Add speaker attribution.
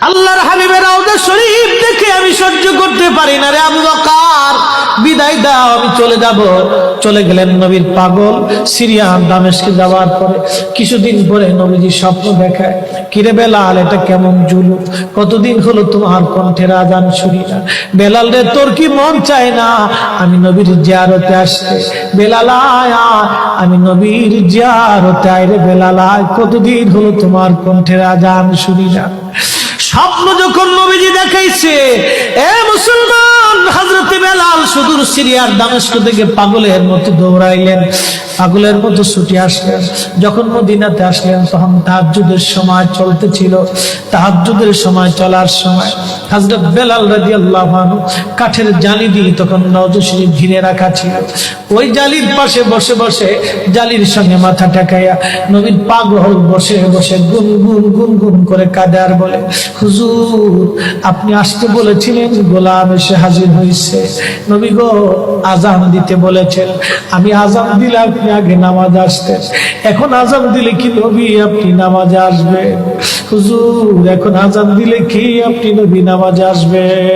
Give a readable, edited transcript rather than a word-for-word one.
Speaker 1: আল্লাহর হাবিবের রওজা শরীফ দেখে আমি সহ্য করতে পারি না রে আবু বকর, বিদায় দাও, আমি চলে যাব। চলে গেলেন নবীর পাগল। সিরিয়ার দামেস্কে যাওয়ার পরে কিছুদিন পরে নবীজি স্বপ্ন দেখায়, কিরে বেলাল, এটা কেমন জুলুম, কতদিন হলো তোমার কণ্ঠের আজান শুনি না। বেলাল রে, তোর কি মন চায় না আমি নবীর জিয়ারতে আসতে? বেলাল আয়, আমি নবীর জিয়ারতে আয় রে বেলাল আয়, কতদিন হলো তোমার কণ্ঠের আজান শুনি না। স্বপ্ন যখন নবীজি দেখাইছে, এ মুসলমান, হযরতে বেলাল সুদূর সিরিয়ার দামেস্ক থেকে পাগলের মতো দৌড়াইলেন, পাগলের মতো ছুটে আসলেন। যখন মদিনাতে আসলেন তখন তাহাজ্জুদের সময় চলতেছিল। তাহাজ্জুদের সময় চলার সময় হযরত বেলাল রাদিয়াল্লাহু আনহু কাঠের জালি দিয়ে তখন রওজা শরীফ ঘিরে রাখা ছিল। ওই জালির পাশে বসে বসে জালির সঙ্গে মাথা ঠেকাইয়া নবীর পাগল বসে বসে গুনগুন গুনগুন করে কাঁদে আর বলে, হুজুর, আপনি আসতে বলেছিলেন, গোলাম এসে হাজির হয়েছে। নবী গো, আজান দিতে বলেছেন, আমি আজান দিলে আপনি আগে নামাজ আসতেন, এখন আজান দিলে কি নবী আপনি নামাজে আসবেন? হুজুর, এখন আজান দিলে কি আপনি নবী নামাজে আসবেন?